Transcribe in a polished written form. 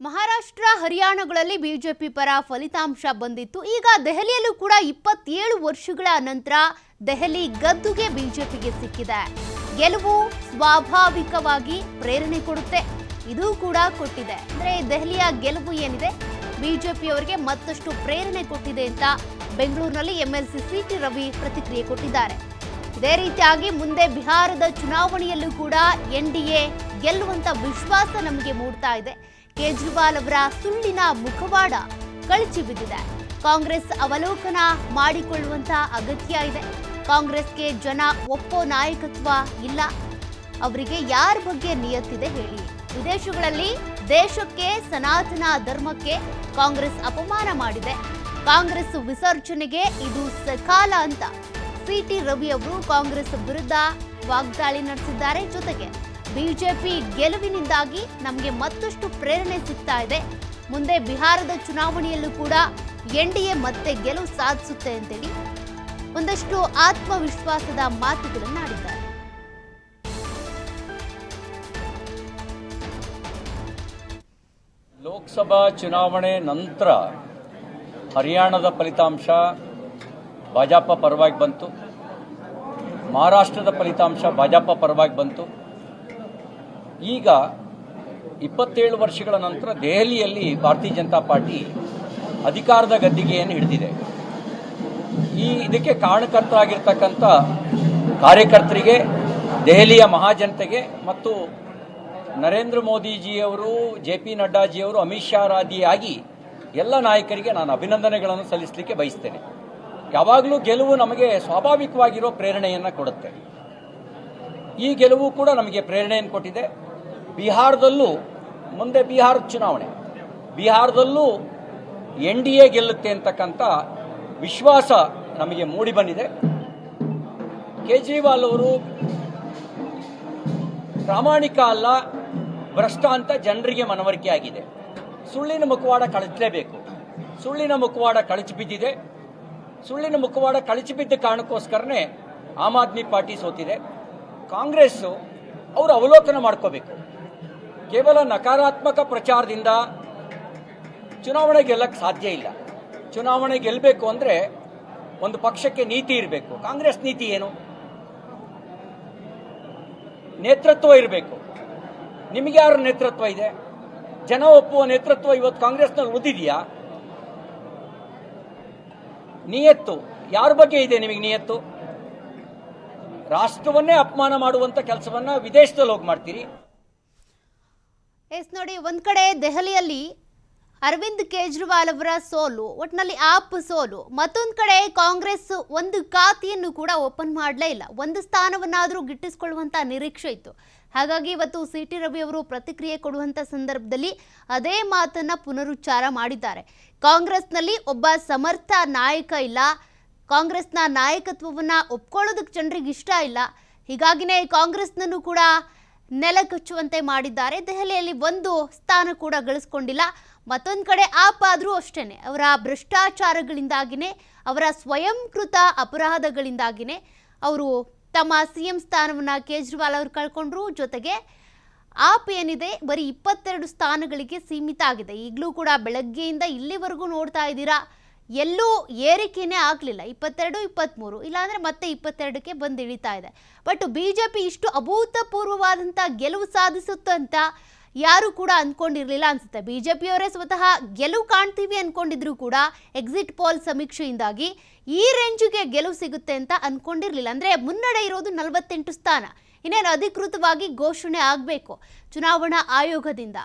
Maharashtra ಹರಿಯಾಣಗಳಲ್ಲಿ BJP ಪರ ಫಲಿತಾಂಶ ಬಂದಿತ್ತು. ಈಗ ದೆಹಲಿಯಲ್ಲೂ ಕೂಡ 27 ವರ್ಷಗಳ ನಂತರ ದೆಹಲಿ ಗದ್ದುಗೆ ಬಿಜೆಪಿಗೆ ಸಿಕ್ಕಿದೆ. ಗೆಲುವು ಸ್ವಾಭಾವಿಕವಾಗಿ ಪ್ರೇರಣೆ ಕೊಡುತ್ತೆ, ಇದು ಕೂಡ ಕೊಟ್ಟಿದೆ. ಅಂದ್ರೆ ದೆಹಲಿಯ ಗೆಲುವು ಏನಿದೆ ಬಿಜೆಪಿಯವರಿಗೆ ಮತ್ತಷ್ಟು ಪ್ರೇರಣೆ ಕೊಟ್ಟಿದೆ ಅಂತ ಬೆಂಗಳೂರಿನಲ್ಲಿ ಎಂಎಲ್ಸಿ ಸಿಟಿ ರವಿ ಪ್ರತಿಕ್ರಿಯೆ ಕೊಟ್ಟಿದ್ದಾರೆ. ಇದೇ ರೀತಿಯಾಗಿ ಮುಂದೆ ಬಿಹಾರದ ಚುನಾವಣೆಯಲ್ಲೂ ಕೂಡ ಎನ್ಡಿಎ ಗೆಲ್ಲುವಂತ ವಿಶ್ವಾಸ ನಮಗೆ ಮೂಡ್ತಾ ಇದೆ. ಕೇಜ್ರಿವಾಲ್ ಅವರ ಸುಳ್ಳಿನ ಮುಖವಾಡ ಕಳಚಿ ಬಿದ್ದಿದೆ. ಕಾಂಗ್ರೆಸ್ ಅವಲೋಕನ ಮಾಡಿಕೊಳ್ಳುವಂತ ಅಗತ್ಯ ಇದೆ. ಕಾಂಗ್ರೆಸ್ಗೆ ಜನ ಒಪ್ಪೋ ನಾಯಕತ್ವ ಇಲ್ಲ. ಅವರಿಗೆ ಯಾರ ಬಗ್ಗೆ ನಿಯತ್ತಿದೆ ಹೇಳಿ? ವಿದೇಶಗಳಲ್ಲಿ ದೇಶಕ್ಕೆ ಸನಾತನ ಧರ್ಮಕ್ಕೆ ಕಾಂಗ್ರೆಸ್ ಅಪಮಾನ ಮಾಡಿದೆ. ಕಾಂಗ್ರೆಸ್ ವಿಸರ್ಜನೆಗೆ ಇದು ಸಕಾಲ ಅಂತ ಸಿಟಿ ರವಿ ಅವರು ಕಾಂಗ್ರೆಸ್ ವಿರುದ್ಧ ವಾಗ್ದಾಳಿ ನಡೆಸಿದ್ದಾರೆ. ಜೊತೆಗೆ ಬಿಜೆಪಿ ಗೆಲುವಿನಿಂದಾಗಿ ನಮಗೆ ಮತ್ತಷ್ಟು ಪ್ರೇರಣೆ ಸಿಗ್ತಾ ಇದೆ. ಮುಂದೆ ಬಿಹಾರದ ಚುನಾವಣೆಯಲ್ಲೂ ಕೂಡ ಎನ್ಡಿಎ ಮತ್ತೆ ಗೆಲುವು ಸಾಧಿಸುತ್ತೆ ಅಂತೇಳಿ ಒಂದಷ್ಟು ಆತ್ಮವಿಶ್ವಾಸದ ಮಾತುಗಳನ್ನು ಆಡಿದ್ದಾರೆ. ಲೋಕಸಭಾ ಚುನಾವಣೆ ನಂತರ ಹರಿಯಾಣದ ಫಲಿತಾಂಶ ಭಾಜಪ ಪರವಾಗಿ ಬಂತು. ಮಹಾರಾಷ್ಟ್ರದ ಫಲಿತಾಂಶ ಭಾಜಪ ಪರವಾಗಿ ಬಂತು. ಈಗ 27 ವರ್ಷಗಳ ನಂತರ ದೆಹಲಿಯಲ್ಲಿ ಭಾರತೀಯ ಜನತಾ ಪಾರ್ಟಿ ಅಧಿಕಾರದ ಗದ್ದಿಗೆಯನ್ನು ಹಿಡಿದಿದೆ. ಇದಕ್ಕೆ ಕಾರಣಕರ್ತರಾಗಿರ್ತಕ್ಕಂಥ ಕಾರ್ಯಕರ್ತರಿಗೆ, ದೆಹಲಿಯ ಮಹಾಜನತೆಗೆ ಮತ್ತು ನರೇಂದ್ರ ಮೋದಿಜಿಯವರು, JP ನಡ್ಡಾಜಿಯವರು, ಅಮಿತ್ ಶಾ ರಾದಿಯಾಗಿ ಎಲ್ಲ ನಾಯಕರಿಗೆ ನಾನು ಅಭಿನಂದನೆಗಳನ್ನು ಸಲ್ಲಿಸಲಿಕ್ಕೆ ಬಯಸ್ತೇನೆ. ಯಾವಾಗಲೂ ಗೆಲುವು ನಮಗೆ ಸ್ವಾಭಾವಿಕವಾಗಿರೋ ಪ್ರೇರಣೆಯನ್ನು ಕೊಡುತ್ತೆ. ಈ ಗೆಲುವು ಕೂಡ ನಮಗೆ ಪ್ರೇರಣೆಯನ್ನು ಕೊಟ್ಟಿದೆ. ಬಿಹಾರದಲ್ಲೂ ಮುಂದೆ ಬಿಹಾರದ ಚುನಾವಣೆ, ಬಿಹಾರದಲ್ಲೂ ಎನ್ಡಿಎ ಗೆಲ್ಲುತ್ತೆ ಅಂತಕ್ಕಂಥ ವಿಶ್ವಾಸ ನಮಗೆ ಮೂಡಿ ಬಂದಿದೆ. ಕೇಜ್ರಿವಾಲ್ ಅವರು ಪ್ರಾಮಾಣಿಕ ಅಲ್ಲ, ಭ್ರಷ್ಟ ಅಂತ ಜನರಿಗೆ ಮನವರಿಕೆ ಆಗಿದೆ. ಸುಳ್ಳಿನ ಮುಖವಾಡ ಕಳಚಲೇಬೇಕು. ಸುಳ್ಳಿನ ಮುಖವಾಡ ಕಳಚಿ ಬಿದ್ದಿದೆ. ಸುಳ್ಳಿನ ಮುಖವಾಡ ಕಳಚಿ ಬಿದ್ದ ಕಾರಣಕ್ಕೋಸ್ಕರನೇ ಆಮ್ ಆದ್ಮಿ ಪಾರ್ಟಿ ಸೋತಿದೆ. ಕಾಂಗ್ರೆಸ್ ಅವರು ಅವಲೋಕನ ಮಾಡ್ಕೋಬೇಕು. ಕೇವಲ ನಕಾರಾತ್ಮಕ ಪ್ರಚಾರದಿಂದ ಚುನಾವಣೆ ಗೆಲ್ಲಕ್ಕೆ ಸಾಧ್ಯ ಇಲ್ಲ. ಚುನಾವಣೆ ಗೆಲ್ಲಬೇಕು ಅಂದರೆ ಒಂದು ಪಕ್ಷಕ್ಕೆ ನೀತಿ ಇರಬೇಕು. ಕಾಂಗ್ರೆಸ್ ನೀತಿ ಏನು? ನೇತೃತ್ವ ಇರಬೇಕು. ನಿಮಗೆ ಯಾರ ನೇತೃತ್ವ ಇದೆ? ಜನ ಒಪ್ಪುವ ನೇತೃತ್ವ ಇವತ್ತು ಕಾಂಗ್ರೆಸ್ನಲ್ಲಿ ಉಳಿದಿದೆಯಾ? ನಿಯತ್ತು ಯಾರ ಬಗ್ಗೆ ಇದೆ ನಿಮಗೆ? ನಿಯತ್ತು ರಾಷ್ಟ್ರವನ್ನೇ ಅಪಮಾನ ಮಾಡುವಂತ ಕೆಲಸವನ್ನ ವಿದೇಶದಲ್ಲಿ ಹೋಗಿ ಮಾಡ್ತೀರಿ. ಎಸ್ ನೋಡಿ, ಒಂದ್ ಕಡೆ ದೆಹಲಿಯಲ್ಲಿ ಅರವಿಂದ್ ಕೇಜ್ರಿವಾಲ್ ಅವರ ಸೋಲು, ಒಟ್ಟಿನಲ್ಲಿ ಆಪ್ ಸೋಲು. ಮತ್ತೊಂದು ಕಡೆ ಕಾಂಗ್ರೆಸ್ ಒಂದು ಖಾತೆಯನ್ನು ಕೂಡ ಓಪನ್ ಮಾಡಲೇ ಇಲ್ಲ. ಒಂದು ಸ್ಥಾನವನ್ನಾದರೂ ಗಿಟ್ಟಿಸಿಕೊಳ್ಳುವಂತ ನಿರೀಕ್ಷೆ ಇತ್ತು. ಹಾಗಾಗಿ ಇವತ್ತು ಸಿಟಿ ರವಿ ಅವರು ಪ್ರತಿಕ್ರಿಯೆ ಕೊಡುವಂಥ ಸಂದರ್ಭದಲ್ಲಿ ಅದೇ ಮಾತನ್ನ ಪುನರುಚ್ಚಾರ ಮಾಡಿದ್ದಾರೆ. ಕಾಂಗ್ರೆಸ್ನಲ್ಲಿ ಒಬ್ಬ ಸಮರ್ಥ ನಾಯಕ ಇಲ್ಲ. ಕಾಂಗ್ರೆಸ್ನ ನಾಯಕತ್ವವನ್ನು ಒಪ್ಕೊಳ್ಳೋದಕ್ಕೆ ಜನರಿಗೆ ಇಷ್ಟ ಇಲ್ಲ. ಹೀಗಾಗಿನೇ ಕಾಂಗ್ರೆಸ್ನನ್ನು ಕೂಡ ನೆಲಕಚ್ಚುವಂತೆ ಮಾಡಿದ್ದಾರೆ. ದೆಹಲಿಯಲ್ಲಿ ಒಂದು ಸ್ಥಾನ ಕೂಡ ಗಳಿಸ್ಕೊಂಡಿಲ್ಲ. ಮತ್ತೊಂದು ಕಡೆ ಆಪ್ ಆದರೂ ಅಷ್ಟೇನೆ, ಅವರ ಭ್ರಷ್ಟಾಚಾರಗಳಿಂದಾಗಿನೇ, ಅವರ ಸ್ವಯಂಕೃತ ಅಪರಾಧಗಳಿಂದಾಗಿನೇ ಅವರು ತಮ್ಮ CM ಸ್ಥಾನವನ್ನು ಕೇಜ್ರಿವಾಲ್ ಅವರು ಕಳ್ಕೊಂಡ್ರು. ಜೊತೆಗೆ ಆಪ್ ಏನಿದೆ ಬರೀ 22 ಸ್ಥಾನಗಳಿಗೆ ಸೀಮಿತ ಆಗಿದೆ. ಈಗಲೂ ಕೂಡ ಬೆಳಗ್ಗೆಯಿಂದ ಇಲ್ಲಿವರೆಗೂ ನೋಡ್ತಾ ಇದ್ದೀರಾ, ಎಲ್ಲೂ ಏರಿಕೆನೇ ಆಗಲಿಲ್ಲ. 22, 23 ಇಲ್ಲಾಂದರೆ ಮತ್ತೆ 22ಕ್ಕೆ ಬಂದು ಇಳಿತಾ ಇದೆ. ಬಟ್ ಬಿಜೆಪಿ ಇಷ್ಟು ಅಭೂತಪೂರ್ವವಾದಂಥ ಗೆಲುವು ಸಾಧಿಸುತ್ತಂತ ಯಾರು ಕೂಡ ಅಂದ್ಕೊಂಡಿರಲಿಲ್ಲ ಅನ್ಸುತ್ತೆ. ಬಿಜೆಪಿಯವರೇ ಸ್ವತಃ ಗೆಲುವು ಕಾಣ್ತೀವಿ ಅಂದ್ಕೊಂಡಿದ್ರು ಕೂಡ ಎಕ್ಸಿಟ್ ಪೋಲ್ ಸಮೀಕ್ಷೆಯಿಂದಾಗಿ ಈ ರೇಂಜಿಗೆ ಗೆಲುವು ಸಿಗುತ್ತೆ ಅಂತ ಅಂದ್ಕೊಂಡಿರಲಿಲ್ಲ. ಅಂದರೆ ಮುನ್ನಡೆ ಇರೋದು 48 ಸ್ಥಾನ. ಇನ್ನೇನು ಅಧಿಕೃತವಾಗಿ ಘೋಷಣೆ ಆಗಬೇಕು ಚುನಾವಣಾ ಆಯೋಗದಿಂದ.